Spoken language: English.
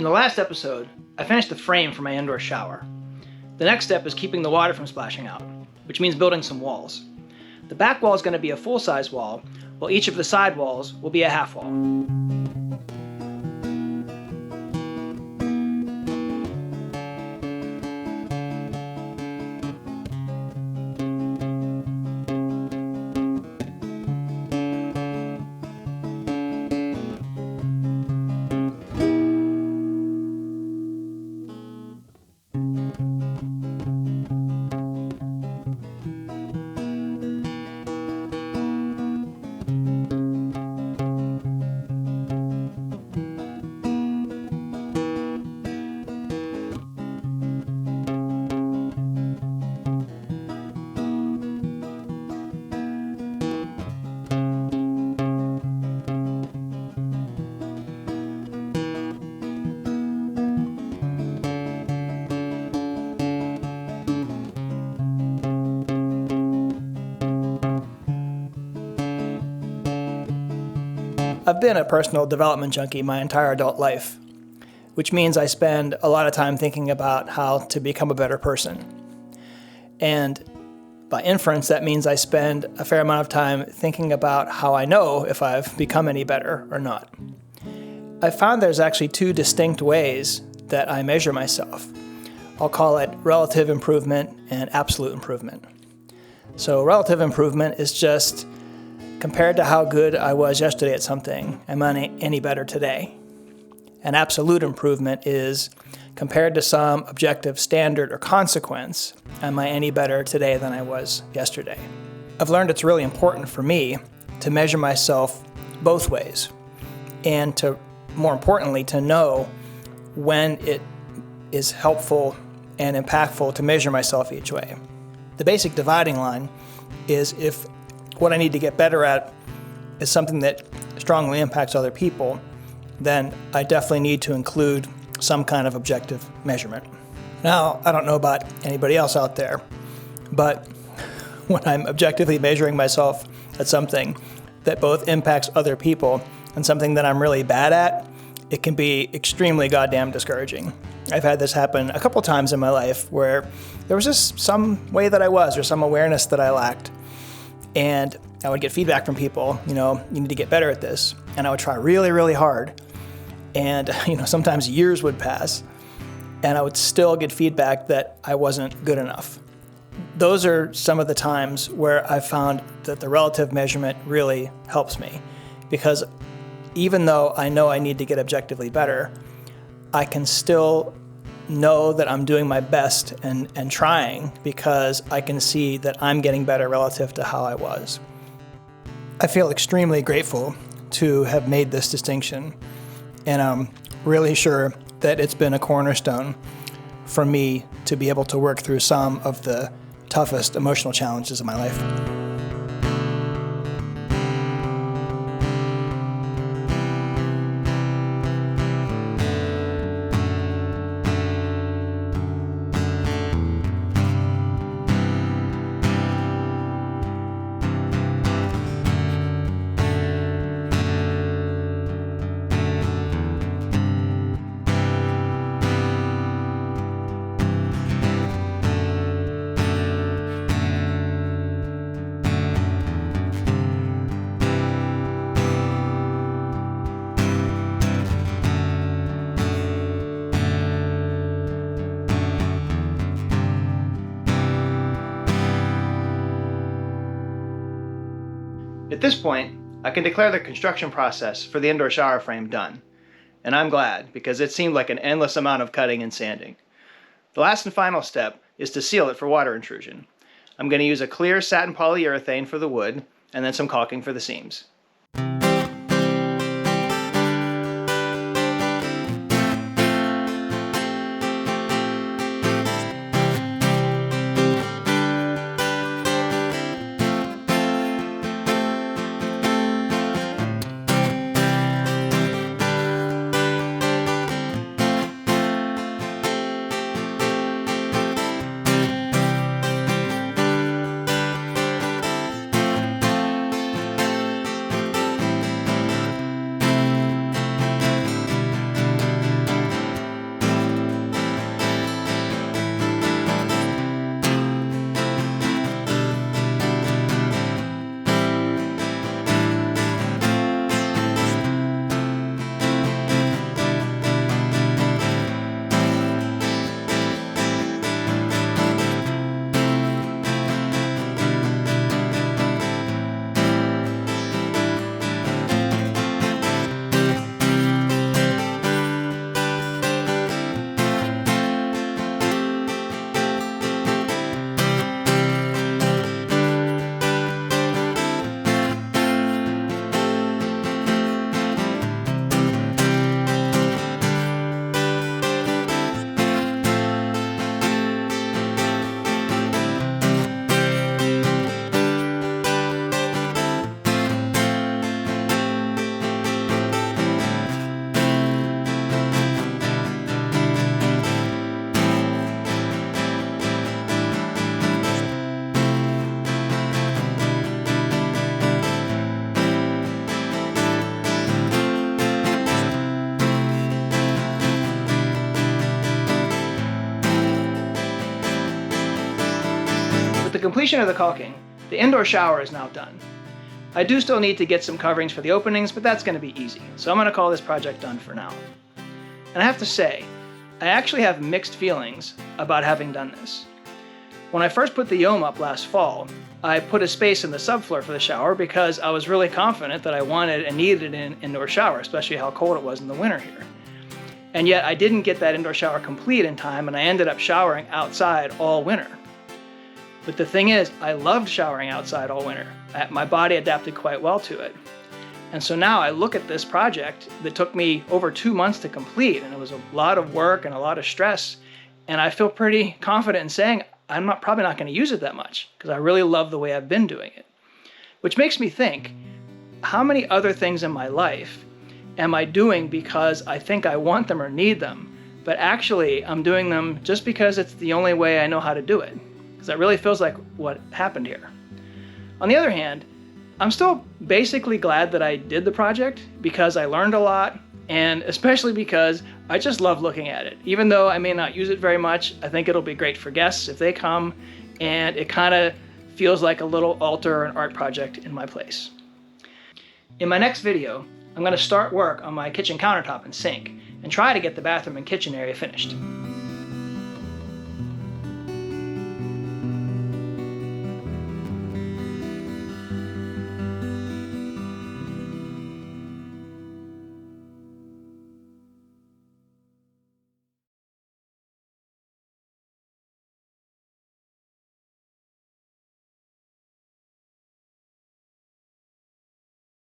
In the last episode, I finished the frame for my indoor shower. The next step is keeping the water from splashing out, which means building some walls. The back wall is going to be a full-size wall, while each of the side walls will be a half wall. I've been a personal development junkie my entire adult life, which means I spend a lot of time thinking about how to become a better person. And by inference, that means I spend a fair amount of time thinking about how I know if I've become any better or not. I found there's actually two distinct ways that I measure myself. I'll call it relative improvement and absolute improvement. So relative improvement is just compared to how good I was yesterday at something, am I any better today? And absolute improvement is compared to some objective standard or consequence, am I any better today than I was yesterday? I've learned it's really important for me to measure myself both ways, and to, more importantly, to know when it is helpful and impactful to measure myself each way. The basic dividing line is if what I need to get better at is something that strongly impacts other people, then I definitely need to include some kind of objective measurement. Now, I don't know about anybody else out there, but when I'm objectively measuring myself at something that both impacts other people and something that I'm really bad at, it can be extremely goddamn discouraging. I've had this happen a couple times in my life where there was just some way that I was or some awareness that I lacked. And I would get feedback from people, you need to get better at this. And I would try really, really hard. And, sometimes years would pass and I would still get feedback that I wasn't good enough. Those are some of the times where I've found that the relative measurement really helps me, because even though I know I need to get objectively better, I can still know that I'm doing my best and trying, because I can see that I'm getting better relative to how I was. I feel extremely grateful to have made this distinction, and I'm really sure that it's been a cornerstone for me to be able to work through some of the toughest emotional challenges of my life. At this point, I can declare the construction process for the indoor shower frame done. And I'm glad, because it seemed like an endless amount of cutting and sanding. The last and final step is to seal it for water intrusion. I'm going to use a clear satin polyurethane for the wood, and then some caulking for the seams. completion of the caulking, the indoor shower is now done. I do still need to get some coverings for the openings, but that's going to be easy. So I'm going to call this project done for now. And I have to say, I actually have mixed feelings about having done this. When I first put the Yome up last fall, I put a space in the subfloor for the shower because I was really confident that I wanted and needed an indoor shower, especially how cold it was in the winter here. And yet I didn't get that indoor shower complete in time, and I ended up showering outside all winter. But the thing is, I loved showering outside all winter. My body adapted quite well to it. And so now I look at this project that took me over 2 months to complete, and it was a lot of work and a lot of stress, and I feel pretty confident in saying I'm probably not going to use it that much because I really love the way I've been doing it. Which makes me think, how many other things in my life am I doing because I think I want them or need them, but actually I'm doing them just because it's the only way I know how to do it? Because that really feels like what happened here. On the other hand, I'm still basically glad that I did the project because I learned a lot, and especially because I just love looking at it. Even though I may not use it very much, I think it'll be great for guests if they come, and it kind of feels like a little altar or an art project in my place. In my next video, I'm going to start work on my kitchen countertop and sink and try to get the bathroom and kitchen area finished.